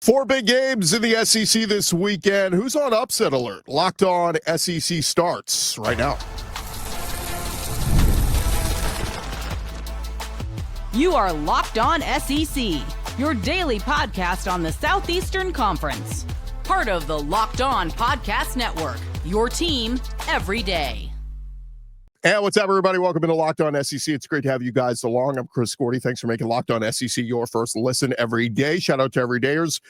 Four big games in the SEC this weekend. Who's on upset alert? Locked On SEC starts right now. You are Locked On SEC, your daily podcast on the Southeastern Conference. Part of the Locked On Podcast Network, your team every day. And what's up, everybody? Welcome into Locked On SEC. It's great to have you guys along. I'm Gordy. Thanks for making Locked On SEC your first listen every day. Shout out to everydayers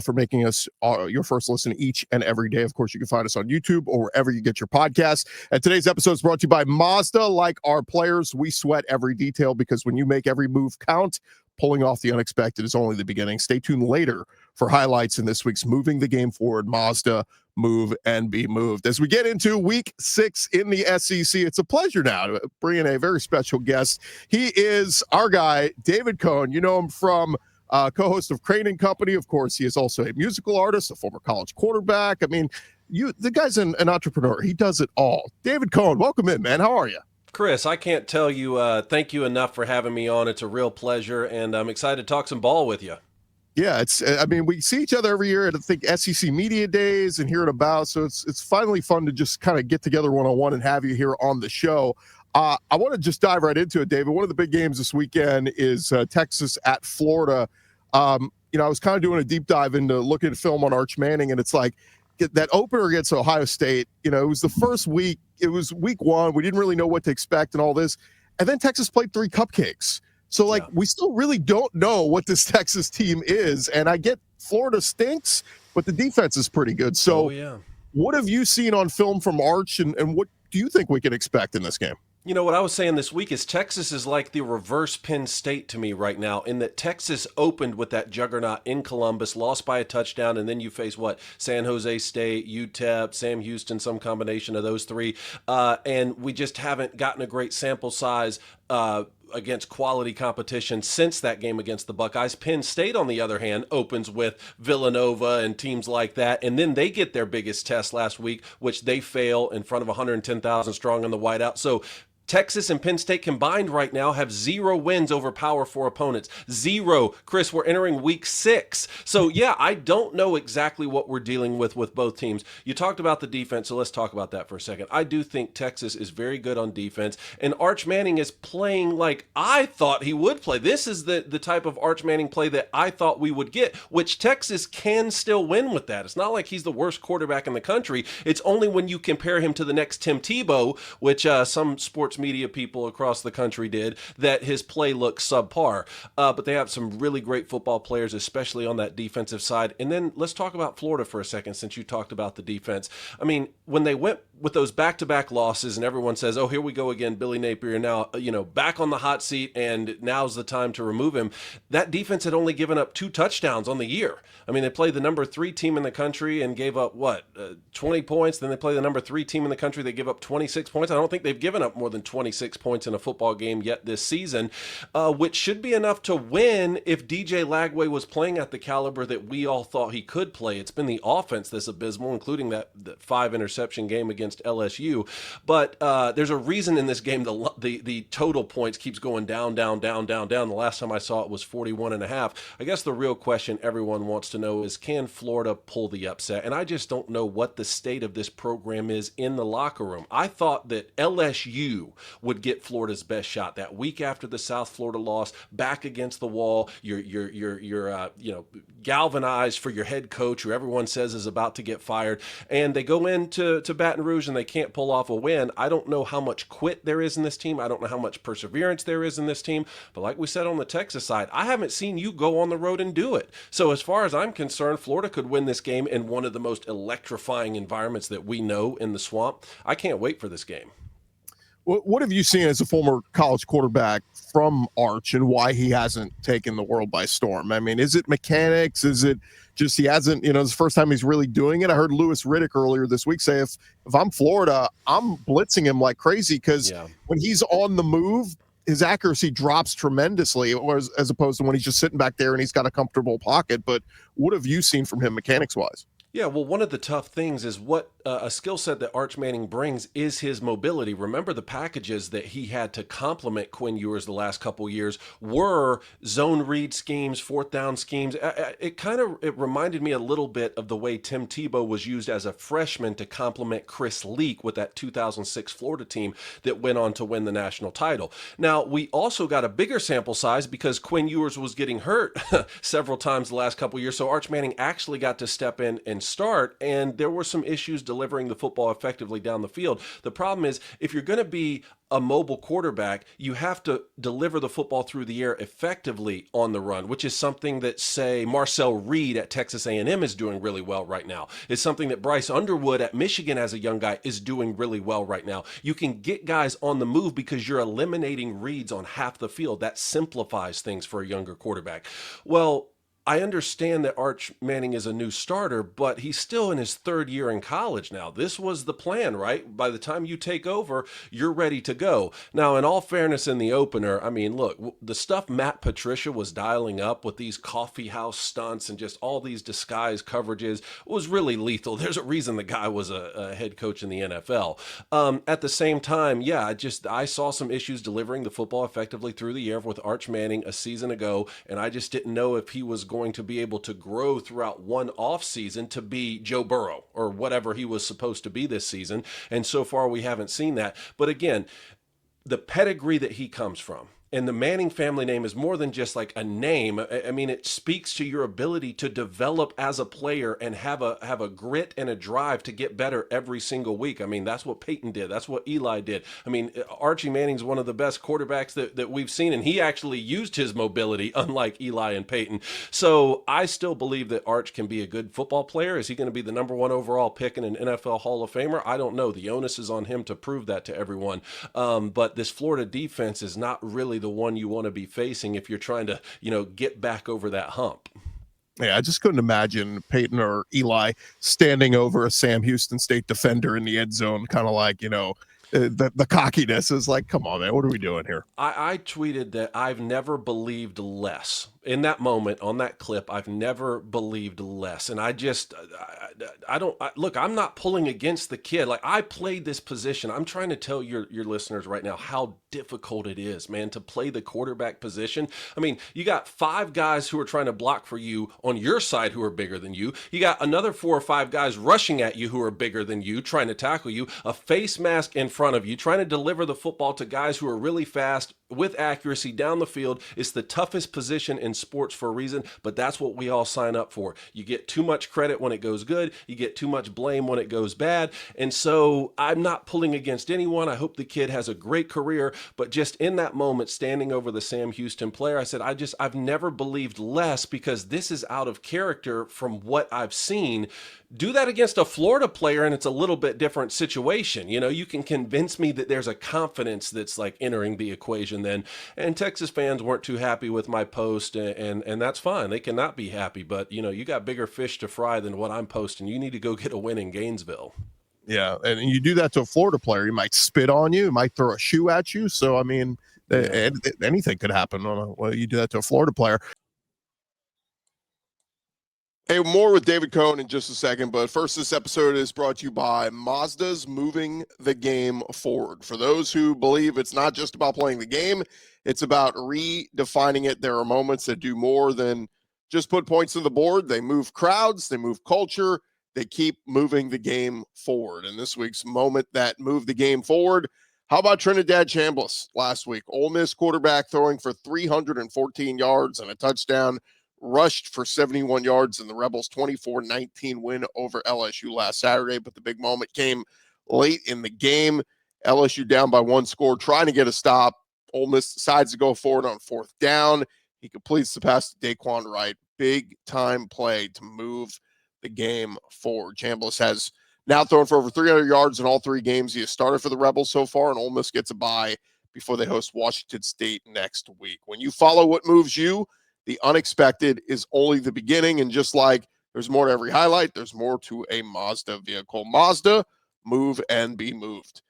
for making us your first listen each and every day. Of course, you can find us on YouTube or wherever you get your podcasts. And today's episode is brought to you by Mazda. Like our players, we sweat every detail because when you make every move count, pulling off the unexpected is only the beginning. Stay tuned later for highlights in this week's Moving the Game Forward Mazda Move and Be Moved. As we get into week 6 in the SEC, it's a pleasure now to bring in a very special guest. He is our guy, David Cohn. You know him from co-host of Crain and Company. Of course, he is also a musical artist, a former college quarterback. I mean, the guy's an entrepreneur. He does it all. David Cohn, welcome in, man. How are you? Chris, I can't tell you thank you enough for having me on. It's a real pleasure, and I'm excited to talk some ball with you. Yeah, we see each other every year at, I think, SEC Media Days and hear it about, so it's finally fun to just kind of get together one-on-one and have you here on the show. I want to just dive right into it, David. One of the big games this weekend is Texas at Florida. I was kind of doing a deep dive into looking at film on Arch Manning, and it's like, that opener against Ohio State, it was the first week. It was week 1. We didn't really know what to expect and all this. And then Texas played 3 cupcakes. So, we still really don't know what this Texas team is. And I get Florida stinks, but the defense is pretty good. So, What have you seen on film from Arch, and what do you think we can expect in this game? You know, what I was saying this week is Texas is like the reverse Penn State to me right now, in that Texas opened with that juggernaut in Columbus, lost by a touchdown, and then you face San Jose State, UTEP, Sam Houston, some combination of those 3. And we just haven't gotten a great sample size against quality competition since that game against the Buckeyes. Penn State, on the other hand, opens with Villanova and teams like that, and then they get their biggest test last week, which they fail in front of 110,000 strong on the whiteout. So Texas and Penn State combined right now have 0 wins over Power 4 opponents. 0. Chris, we're entering week 6. So, I don't know exactly what we're dealing with both teams. You talked about the defense, so let's talk about that for a second. I do think Texas is very good on defense, and Arch Manning is playing like I thought he would play. This is the type of Arch Manning play that I thought we would get, which Texas can still win with that. It's not like he's the worst quarterback in the country. It's only when you compare him to the next Tim Tebow, which some sports media people across the country did, that his play looks subpar. But they have some really great football players, especially on that defensive side. And then let's talk about Florida for a second, since you talked about the defense. I mean, when they went with those back-to-back losses and everyone says, oh, here we go again, Billy Napier now, back on the hot seat and now's the time to remove him. That defense had only given up 2 touchdowns on the year. I mean, they played the number 3 team in the country and gave up 20 points. Then they play the number 3 team in the country. They give up 26 points. I don't think they've given up more than 26 points in a football game yet this season, which should be enough to win if DJ Lagway was playing at the caliber that we all thought he could play. It's been the offense that's abysmal, including that 5 interception game against LSU. But there's a reason in this game the total points keeps going down. The last time I saw it was 41.5. I guess the real question everyone wants to know is, can Florida pull the upset? And I just don't know what the state of this program is in the locker room. I thought that LSU would get Florida's best shot that week after the South Florida loss, back against the wall. You're galvanized for your head coach, who everyone says is about to get fired, and they go into Baton Rouge and they can't pull off a win. I don't know how much quit there is in this team. I don't know how much perseverance there is in this team. But like we said on the Texas side, I haven't seen you go on the road and do it. So as far as I'm concerned, Florida could win this game in one of the most electrifying environments that we know in the swamp. I can't wait for this game. What have you seen as a former college quarterback from Arch, and why he hasn't taken the world by storm? I mean, is it mechanics? Is it just he hasn't, it's the first time he's really doing it? I heard Louis Riddick earlier this week say, if I'm Florida, I'm blitzing him like crazy, because when he's on the move, his accuracy drops tremendously, as opposed to when he's just sitting back there and he's got a comfortable pocket. But what have you seen from him mechanics-wise? Yeah, well, one of the tough things is what a skill set that Arch Manning brings is his mobility. Remember the packages that he had to complement Quinn Ewers the last couple years were zone read schemes, fourth down schemes. It reminded me a little bit of the way Tim Tebow was used as a freshman to complement Chris Leak with that 2006 Florida team that went on to win the national title. Now, we also got a bigger sample size because Quinn Ewers was getting hurt several times the last couple years, so Arch Manning actually got to step in and start, and there were some issues delivering the football effectively down the field. The problem is, if you're going to be a mobile quarterback, you have to deliver the football through the air effectively on the run, which is something that, say, Marcel Reed at Texas A&M is doing really well right now. It's something that Bryce Underwood at Michigan as a young guy is doing really well right now. You can get guys on the move because you're eliminating reads on half the field. That simplifies things for a younger quarterback. Well, I understand that Arch Manning is a new starter, but he's still in his third year in college now. This was the plan, right? By the time you take over, you're ready to go. Now, in all fairness, in the opener, I mean, look, the stuff Matt Patricia was dialing up with these coffee house stunts and just all these disguise coverages was really lethal. There's a reason the guy was a head coach in the NFL. At the same time, yeah, I saw some issues delivering the football effectively through the air with Arch Manning a season ago, and I just didn't know if he was going to be able to grow throughout one off season to be Joe Burrow or whatever he was supposed to be this season. And so far we haven't seen that. But again, the pedigree that he comes from, and the Manning family name is more than just like a name. I mean, it speaks to your ability to develop as a player and have a grit and a drive to get better every single week. I mean, that's what Peyton did. That's what Eli did. I mean, Archie Manning's one of the best quarterbacks that we've seen, and he actually used his mobility, unlike Eli and Peyton. So I still believe that Arch can be a good football player. Is he going to be the number one overall pick and an NFL Hall of Famer? I don't know. The onus is on him to prove that to everyone. But this Florida defense is not really the one you want to be facing if you're trying to, get back over that hump. Yeah, I just couldn't imagine Peyton or Eli standing over a Sam Houston State defender in the end zone, kind of like, the cockiness is like, come on, man, what are we doing here? I tweeted that I've never believed less. In that moment, on that clip, I've never believed less. And look, I'm not pulling against the kid. Like, I played this position. I'm trying to tell your listeners right now how difficult it is, man, to play the quarterback position. I mean, you got 5 guys who are trying to block for you on your side who are bigger than you. You got another 4 or 5 guys rushing at you who are bigger than you, trying to tackle you, a face mask in front of you, trying to deliver the football to guys who are really fast with accuracy down the field. It's the toughest position in sports for a reason, but that's what we all sign up for. You get too much credit when it goes good. You get too much blame when it goes bad. And so I'm not pulling against anyone. I hope the kid has a great career, but just in that moment, standing over the Sam Houston player, I said, I've never believed less, because this is out of character from what I've seen. Do that against a Florida player, and it's a little bit different situation. You can convince me that there's a confidence that's like entering the equation then. And Texas fans weren't too happy with my post, and that's fine. They cannot be happy, but you got bigger fish to fry than what I'm posting. You need to go get a win in Gainesville. Yeah, and you do that to a Florida player, he might spit on you, he might throw a shoe at you. So, I mean, anything could happen when you do that to a Florida player. Hey, more with David Cohn in just a second, but first, this episode is brought to you by Mazda's Moving the Game Forward. For those who believe it's not just about playing the game, it's about redefining it. There are moments that do more than just put points on the board. They move crowds, they move culture, they keep moving the game forward. And this week's moment that moved the game forward, how about Trinidad Chambliss last week? Ole Miss quarterback throwing for 314 yards and a touchdown, rushed for 71 yards in the Rebels' 24-19 win over LSU last Saturday. But the big moment came late in the game. LSU down by 1 score, trying to get a stop. Ole Miss decides to go forward on 4th down. He completes the pass to Daquan Wright. Big time play to move the game forward. Chambliss has now thrown for over 300 yards in all 3 games. He has started for the Rebels so far, and Ole Miss gets a bye before they host Washington State next week. When you follow what moves you, the unexpected is only the beginning. And just like there's more to every highlight, there's more to a Mazda vehicle. Mazda, move and be moved.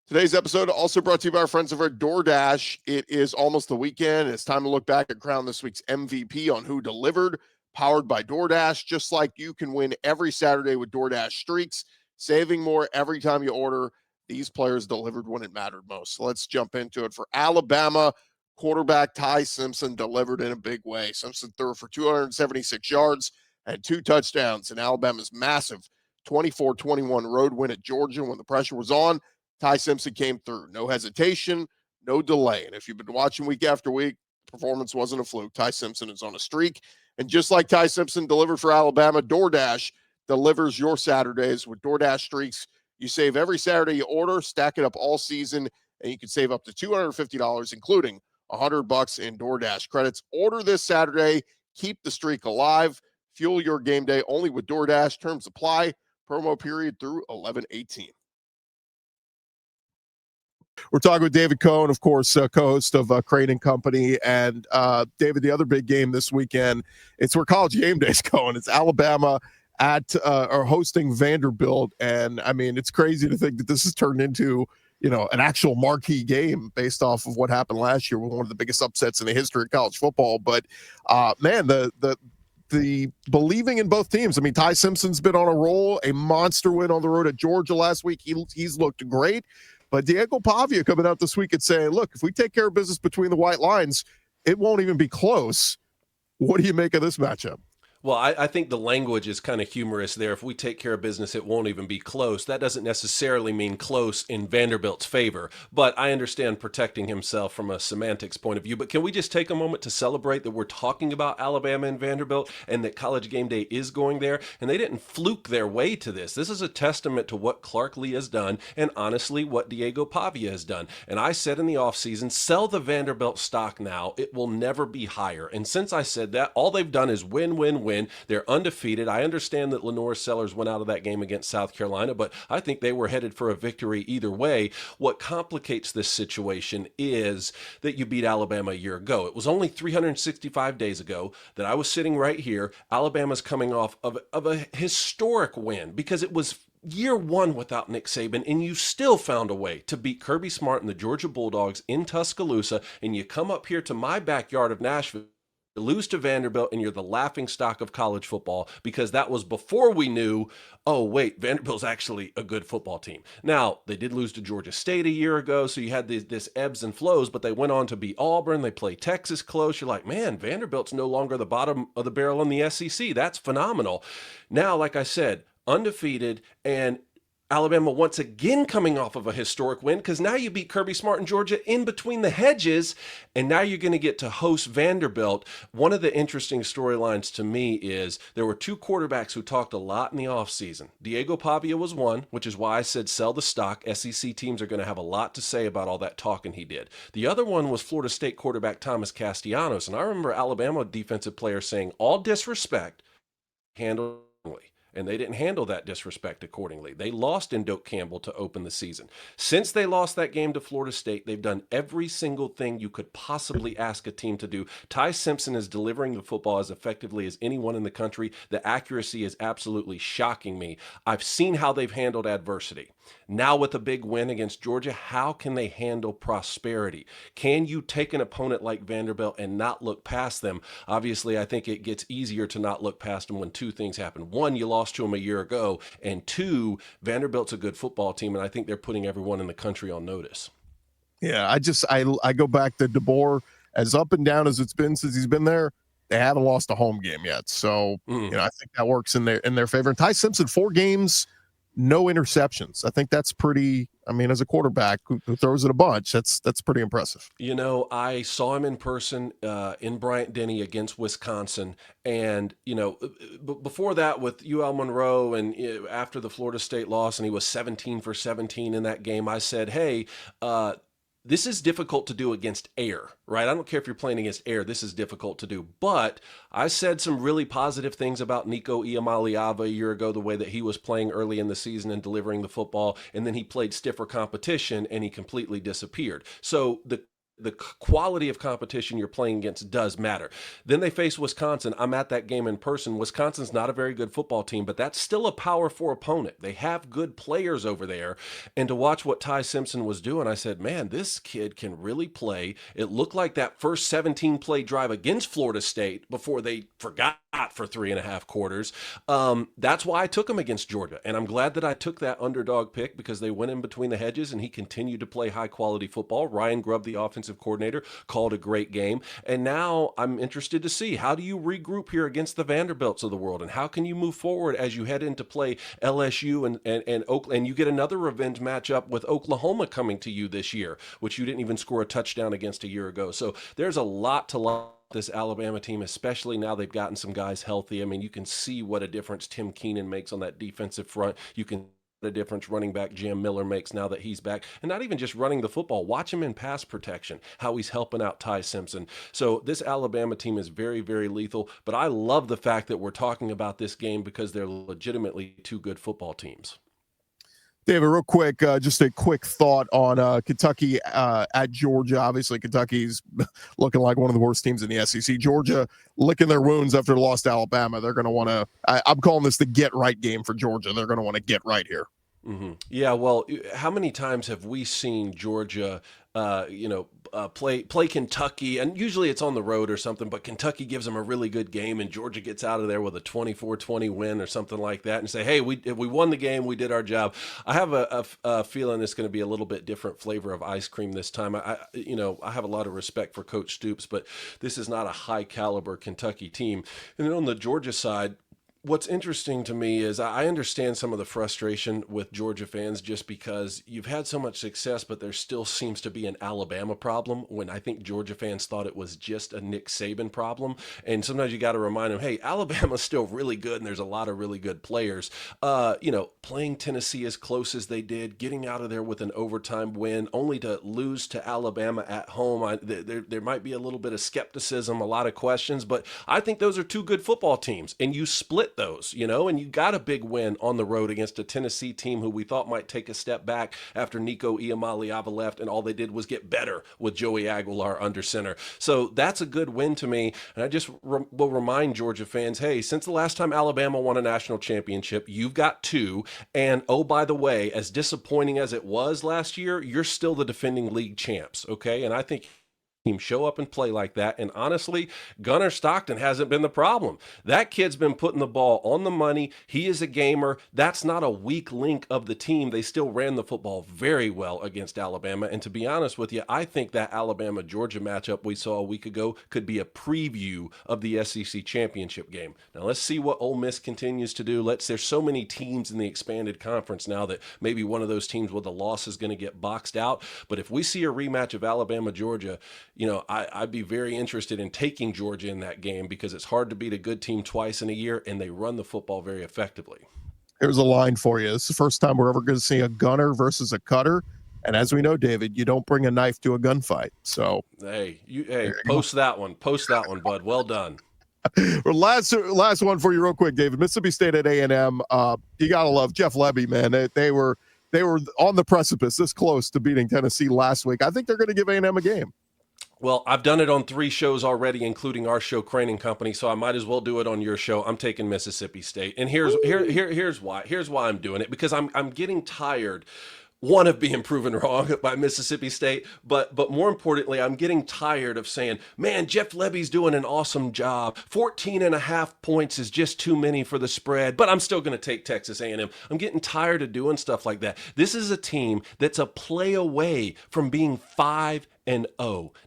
Today's episode also brought to you by our friends over at DoorDash. It is almost the weekend. It's time to look back and crown this week's MVP on who delivered, powered by DoorDash. Just like you can win every Saturday with DoorDash Streaks, saving more every time you order. These players delivered when it mattered most. So let's jump into it. For Alabama, quarterback Ty Simpson delivered in a big way. Simpson threw for 276 yards and 2 touchdowns in Alabama's massive 24-21 road win at Georgia. When the pressure was on, Ty Simpson came through. No hesitation, no delay. And if you've been watching week after week, performance wasn't a fluke. Ty Simpson is on a streak. And just like Ty Simpson delivered for Alabama, DoorDash delivers your Saturdays with DoorDash streaks. You save every Saturday you order, stack it up all season, and you can save up to $250, including $100 in DoorDash credits. Order this Saturday. Keep the streak alive. Fuel your game day only with DoorDash. Terms apply. Promo period through 11/18. We're talking with David Cohen, of course, co-host of Crain and Company. And David, the other big game this weekend, it's where college game day is going. It's Alabama or hosting Vanderbilt. And I mean, it's crazy to think that this has turned into, an actual marquee game based off of what happened last year with one of the biggest upsets in the history of college football. But man, the believing in both teams. I mean, Ty Simpson's been on a roll, a monster win on the road at Georgia last week. He's looked great. But Diego Pavia coming out this week and saying, look, if we take care of business between the white lines, it won't even be close. What do you make of this matchup? Well, I think the language is kind of humorous there. If we take care of business, it won't even be close. That doesn't necessarily mean close in Vanderbilt's favor, but I understand protecting himself from a semantics point of view. But can we just take a moment to celebrate that we're talking about Alabama and Vanderbilt and that College Game Day is going there? And they didn't fluke their way to this. This is a testament to what Clark Lee has done and honestly what Diego Pavia has done. And I said in the offseason, sell the Vanderbilt stock now. It will never be higher. And since I said that, all they've done is win, win, win. They're undefeated. I understand that Lenore Sellers went out of that game against South Carolina, but I think they were headed for a victory either way. What complicates this situation is that you beat Alabama a year ago. It was only 365 days ago that I was sitting right here. Alabama's coming off of a historic win because it was year one without Nick Saban, and you still found a way to beat Kirby Smart and the Georgia Bulldogs in Tuscaloosa, and you come up here to my backyard of Nashville, lose to Vanderbilt, and you're the laughing stock of college football because that was before we knew, oh, wait, Vanderbilt's actually a good football team. Now, they did lose to Georgia State a year ago, so you had this ebbs and flows, but they went on to beat Auburn. They played Texas close. You're like, man, Vanderbilt's no longer the bottom of the barrel in the SEC. That's phenomenal. Now, like I said, undefeated, and Alabama once again coming off of a historic win because now you beat Kirby Smart and Georgia in between the hedges, and now you're going to get to host Vanderbilt. One of the interesting storylines to me is there were two quarterbacks who talked a lot in the offseason. Diego Pavia was one, which is why I said sell the stock. SEC teams are going to have a lot to say about all that talking he did. The other one was Florida State quarterback Thomas Castellanos, and I remember Alabama defensive players saying, all disrespect, handle it. And they didn't handle that disrespect accordingly. They lost in Doak Campbell to open the season. Since they lost that game to Florida State, they've done every single thing you could possibly ask a team to do. Ty Simpson is delivering the football as effectively as anyone in the country. The accuracy is absolutely shocking me. I've seen how they've handled adversity. Now with a big win against Georgia, how can they handle prosperity? Can you take an opponent like Vanderbilt and not look past them? Obviously, I think it gets easier to not look past them when two things happen. One, you lost to them a year ago, and two, Vanderbilt's a good football team, and I think they're putting everyone in the country on notice. Yeah, I go back to DeBoer, as up and down as it's been since he's been there. They haven't lost a home game yet, so I think that works in their favor. And Ty Simpson, 4 games, no interceptions. I think that's pretty. I mean, as a quarterback who throws it a bunch, that's pretty impressive. I saw him in person in Bryant-Denny against Wisconsin, and before that with UL Monroe, and after the Florida State loss, and he was 17 for 17 in that game. I said, hey. This is difficult to do against air, right? I don't care if you're playing against air. This is difficult to do. But I said some really positive things about Nico Iamaleava a year ago, the way that he was playing early in the season and delivering the football. And then he played stiffer competition and he completely disappeared. So the quality of competition you're playing against does matter. Then they face Wisconsin. I'm at that game in person. Wisconsin's not a very good football team, but that's still a Power 4 opponent. They have good players over there. And to watch what Ty Simpson was doing, I said, man, this kid can really play. It looked like that first 17-play drive against Florida State before they forgot for 3.5 quarters. That's why I took him against Georgia. And I'm glad that I took that underdog pick because they went in between the hedges and he continued to play high quality football. Ryan Grubb, the offensive coordinator, called a great game. And now I'm interested to see, how do you regroup here against the Vanderbilts of the world? And how can you move forward as you head into play LSU and Oakland? And you get another revenge matchup with Oklahoma coming to you this year, which you didn't even score a touchdown against a year ago. So there's a lot to like this Alabama team, especially now they've gotten some guys healthy. I mean, you can see what a difference Tim Keenan makes on that defensive front. You can the difference running back Jam Miller makes now that he's back, and not even just running the football. Watch him in pass protection, how he's helping out Ty Simpson. So this Alabama team is very, very lethal, but I love the fact that we're talking about this game because they're legitimately two good football teams. David, real quick, just a quick thought on Kentucky at Georgia. Obviously, Kentucky's looking like one of the worst teams in the SEC. Georgia licking their wounds after they lost to Alabama. They're going to want to I'm calling this the get-right game for Georgia. They're going to want to get right here. Mm-hmm. Yeah, well, how many times have we seen Georgia play Kentucky, and usually it's on the road or something, but Kentucky gives them a really good game and Georgia gets out of there with a 24-20 win or something like that and say, hey, we won the game, we did our job. I have a feeling it's going to be a little bit different flavor of ice cream this time. I have a lot of respect for Coach Stoops, but this is not a high caliber Kentucky team. And then on the Georgia side, what's interesting to me is I understand some of the frustration with Georgia fans just because you've had so much success, but there still seems to be an Alabama problem when I think Georgia fans thought it was just a Nick Saban problem. And sometimes you got to remind them, hey, Alabama's still really good and there's a lot of really good players. Playing Tennessee as close as they did, getting out of there with an overtime win, only to lose to Alabama at home. There might be a little bit of skepticism, a lot of questions, but I think those are two good football teams, and you split those, and you got a big win on the road against a Tennessee team who we thought might take a step back after Nico Iamaleava left, and all they did was get better with Joey Aguilar under center. So that's a good win to me, and I just will remind Georgia fans, hey, since the last time Alabama won a national championship, you've got two, and oh, by the way, as disappointing as it was last year, you're still the defending league champs, okay? And I think team show up and play like that. And honestly, Gunnar Stockton hasn't been the problem. That kid's been putting the ball on the money. He is a gamer. That's not a weak link of the team. They still ran the football very well against Alabama. And to be honest with you, I think that Alabama-Georgia matchup we saw a week ago could be a preview of the SEC championship game. Now let's see what Ole Miss continues to do. There's so many teams in the expanded conference now that maybe one of those teams with a loss is going to get boxed out. But if we see a rematch of Alabama-Georgia, I'd be very interested in taking Georgia in that game because it's hard to beat a good team twice in a year, and they run the football very effectively. Here's a line for you. It's the first time we're ever going to see a gunner versus a cutter. And as we know, David, you don't bring a knife to a gunfight. So hey, post that one, bud. Well done. last one for you real quick, David. Mississippi State at A&M. You got to love Jeff Lebby, man. They were on the precipice, this close to beating Tennessee last week. I think they're going to give A&M a game. Well, I've done it on 3 shows already, including our show, Crain and Company, so I might as well do it on your show. I'm taking Mississippi State, and here's why. Here's why I'm doing it, because I'm getting tired, one, of being proven wrong by Mississippi State, but more importantly, I'm getting tired of saying, man, Jeff Lebby's doing an awesome job. 14.5 points is just too many for the spread, but I'm still going to take Texas A&M. I'm getting tired of doing stuff like that. This is a team that's a play away from being 5-0.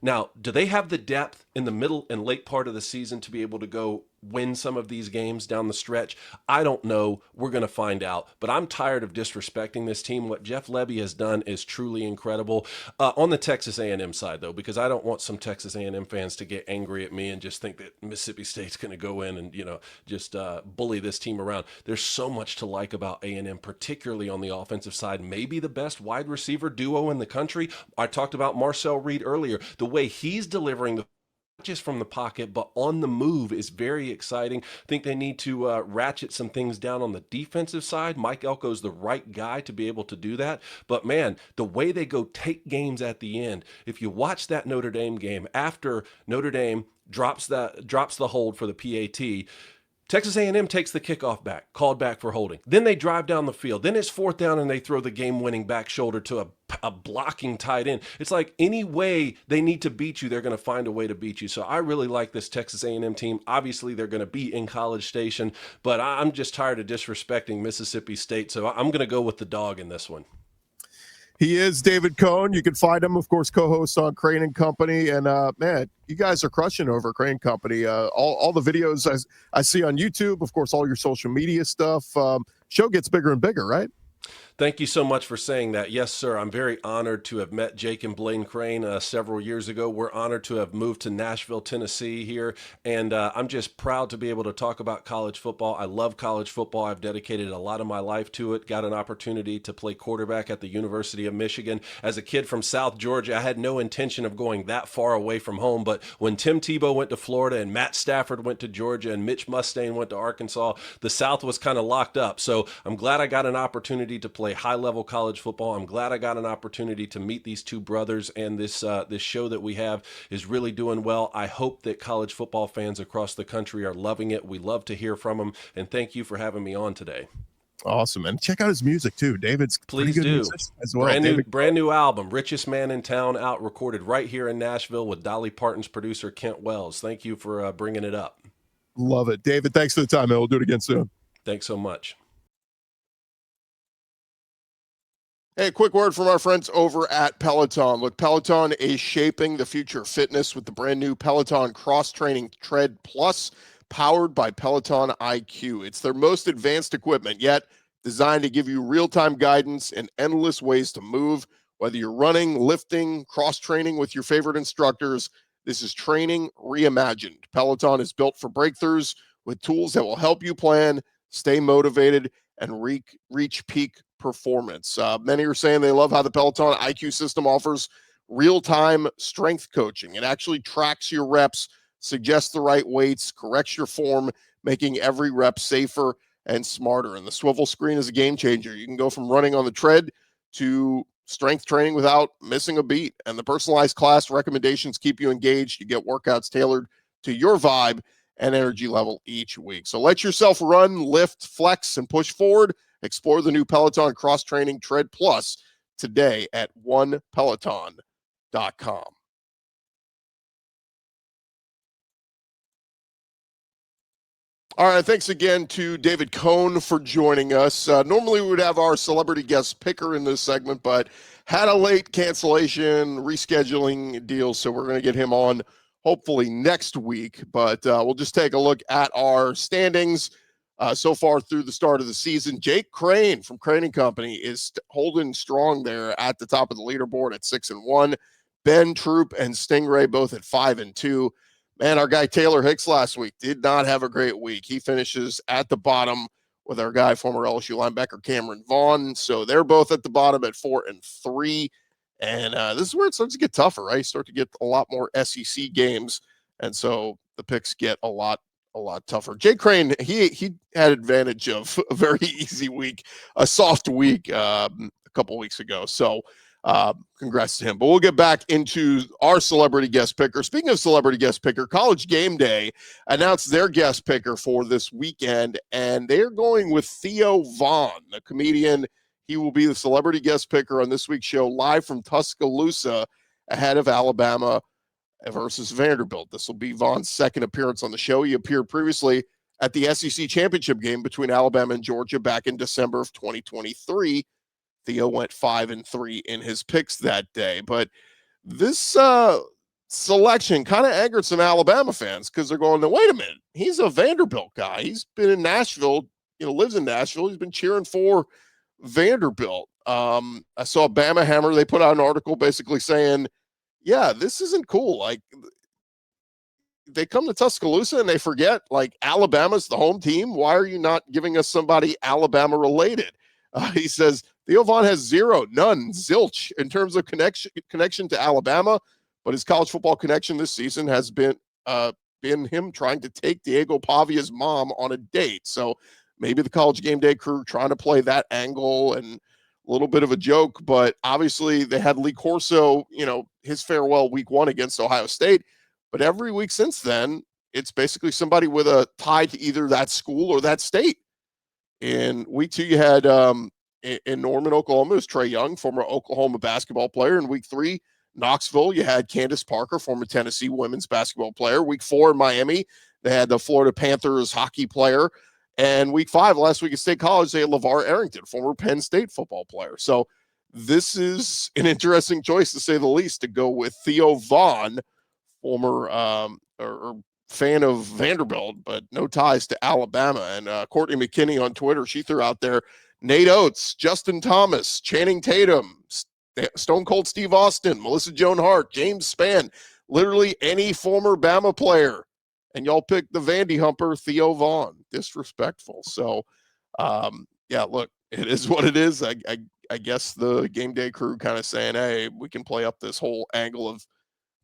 Now, do they have the depth in the middle and late part of the season to be able to go win some of these games down the stretch? I don't know. We're going to find out. But I'm tired of disrespecting this team. What Jeff Lebby has done is truly incredible. On the Texas A&M side, though, because I don't want some Texas A&M fans to get angry at me and just think that Mississippi State's going to go in and just bully this team around. There's so much to like about A&M, particularly on the offensive side. Maybe the best wide receiver duo in the country. I talked about Marcel Reed earlier. The way he's delivering the just from the pocket, but on the move is very exciting. I think they need to ratchet some things down on the defensive side. Mike Elko's the right guy to be able to do that. But man, the way they go take games at the end, if you watch that Notre Dame game, after Notre Dame drops the hold for the PAT, Texas A&M takes the kickoff back, called back for holding. Then they drive down the field. Then it's 4th down and they throw the game-winning back shoulder to a blocking tight end. It's like any way they need to beat you, they're going to find a way to beat you. So I really like this Texas A&M team. Obviously, they're going to be in College Station, but I'm just tired of disrespecting Mississippi State. So I'm going to go with the dog in this one. He is David Cohn. You can find him, of course, co-host on Crain and Company. And man, you guys are crushing over at Crain Company. All the videos I see on YouTube, of course, all your social media stuff. Show gets bigger and bigger, right? Thank you so much for saying that. Yes, sir. I'm very honored to have met Jake and Blaine Crain several years ago. We're honored to have moved to Nashville, Tennessee here. And I'm just proud to be able to talk about college football. I love college football. I've dedicated a lot of my life to it. Got an opportunity to play quarterback at the University of Michigan. As a kid from South Georgia, I had no intention of going that far away from home. But when Tim Tebow went to Florida and Matt Stafford went to Georgia and Mitch Mustain went to Arkansas, the South was kind of locked up. So I'm glad I got an opportunity to play high-level college football. I'm glad I got an opportunity to meet these two brothers, and this show that we have is really doing well. I hope that college football fans across the country are loving it. We love to hear from them, and thank you for having me on today. Awesome, and check out his music too. David's please pretty good do musician as well. Brand new album, Richest Man in Town, out, recorded right here in Nashville with Dolly Parton's producer Kent Wells. Thank you for bringing it up. Love it, David. Thanks for the time, man. We'll do it again soon. Thanks so much. Hey, quick word from our friends over at Peloton. Look, Peloton is shaping the future of fitness with the brand new Peloton Cross Training Tread Plus, powered by Peloton IQ. It's their most advanced equipment yet, designed to give you real-time guidance and endless ways to move. Whether you're running, lifting, cross-training with your favorite instructors, this is training reimagined. Peloton is built for breakthroughs with tools that will help you plan, stay motivated, and reach peak performance. Many are saying they love how the Peloton IQ system offers real-time strength coaching. It actually tracks your reps, suggests the right weights, corrects your form, making every rep safer and smarter. And the swivel screen is a game changer. You can go from running on the tread to strength training without missing a beat. And the personalized class recommendations keep you engaged. You get workouts tailored to your vibe and energy level each week. So let yourself run, lift, flex, and push forward. Explore the new Peloton Cross Training Tread Plus today at onepeloton.com. All right, thanks again to David Cohn for joining us. Normally we would have our celebrity guest picker in this segment, but had a late cancellation, rescheduling deal, so we're going to get him on hopefully next week. But we'll just take a look at our standings. So far through the start of the season, Jake Crain from Crain and Company is holding strong there at the top of the leaderboard at 6-1. Ben Troop and Stingray both at 5-2. Man, our guy Taylor Hicks last week did not have a great week. He finishes at the bottom with our guy, former LSU linebacker Cameron Vaughn. So they're both at the bottom at 4-3. And this is where it starts to get tougher, right? You start to get a lot more SEC games. And so the picks get a lot tougher. Jay Crain, he had advantage of a very easy week, a soft week a couple weeks ago. So congrats to him. But we'll get back into our celebrity guest picker. Speaking of celebrity guest picker, College Game Day announced their guest picker for this weekend, and they're going with Theo Vaughn, the comedian. He will be the celebrity guest picker on this week's show, live from Tuscaloosa, ahead of Alabama versus Vanderbilt. This will be Vaughn's second appearance on the show. He appeared previously at the SEC championship game between Alabama and Georgia back in December of 2023. Theo went 5-3 in his picks that day. But this selection kind of angered some Alabama fans because they're going, wait a minute, he's a Vanderbilt guy. He's been in Nashville, lives in Nashville. He's been cheering for Vanderbilt. I saw Bama Hammer. They put out an article basically saying, yeah, this isn't cool. Like, they come to Tuscaloosa and they forget, like, Alabama's the home team. Why are you not giving us somebody Alabama related? He says Theo Vaughn has none, zilch in terms of connection to Alabama, but his college football connection this season has been him trying to take Diego Pavia's mom on a date. So maybe the College Game Day crew trying to play that angle and a little bit of a joke, but obviously they had Lee Corso, his farewell week 1 against Ohio State. But every week since then, it's basically somebody with a tie to either that school or that state. In week 2, you had in Norman, Oklahoma, it was Trae Young, former Oklahoma basketball player. In week 3, Knoxville, you had Candace Parker, former Tennessee women's basketball player. Week 4 in Miami, they had the Florida Panthers hockey player. And week 5, last week at State College, they had LeVar Arrington, former Penn State football player. So this is an interesting choice, to say the least, to go with Theo Vaughn, former or fan of Vanderbilt, but no ties to Alabama. And Courtney McKinney on Twitter, she threw out there Nate Oates, Justin Thomas, Channing Tatum, Stone Cold Steve Austin, Melissa Joan Hart, James Spann, literally any former Bama player. And y'all picked the Vandy humper, Theo Vaughn. Disrespectful. So, yeah, look, it is what it is. I guess the game day crew kind of saying, hey, we can play up this whole angle of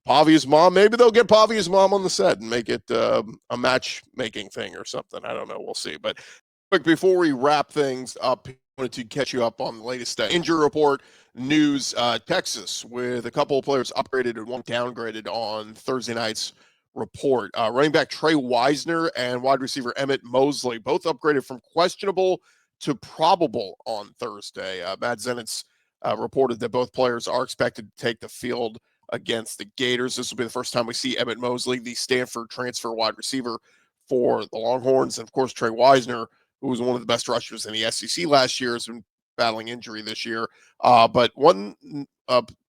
Pavia's mom. Maybe they'll get Pavia's mom on the set and make it a matchmaking thing or something. I don't know. We'll see. But quick, before we wrap things up, I wanted to catch you up on the latest injury report news. Texas, with a couple of players upgraded and one downgraded on Thursday night's report. Running back Trey Wisner and wide receiver Emmett Mosley both upgraded from questionable to probable on Thursday. Matt Zenitz reported that both players are expected to take the field against the Gators. This will be the first time we see Emmett Mosley, the Stanford transfer wide receiver for the Longhorns. And of course, Trey Wisner, who was one of the best rushers in the SEC last year, has been battling injury this year. But one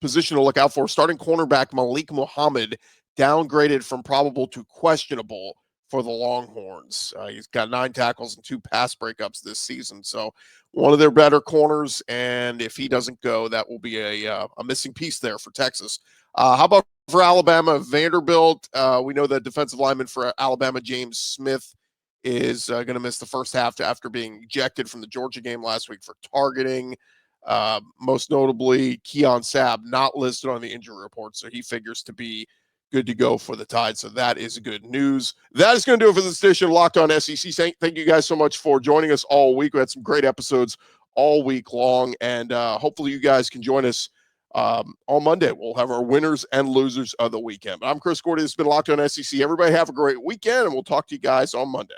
position to look out for, starting cornerback Malik Muhammad, downgraded from probable to questionable for the Longhorns. He's got 9 tackles and 2 pass breakups this season. So one of their better corners. And if he doesn't go, that will be a missing piece there for Texas. How about for Alabama, Vanderbilt? We know that defensive lineman for Alabama, James Smith, is going to miss the first half after being ejected from the Georgia game last week for targeting. Most notably, Keon Sabb, not listed on the injury report, so he figures to be good to go for the Tide. So that is good news. That is going to do it for this edition of Locked On SEC. Thank you guys so much for joining us all week. We had some great episodes all week long, and hopefully you guys can join us on Monday. We'll have our winners and losers of the weekend. I'm Chris Gordy. This has been Locked On SEC. Everybody have a great weekend, and we'll talk to you guys on Monday.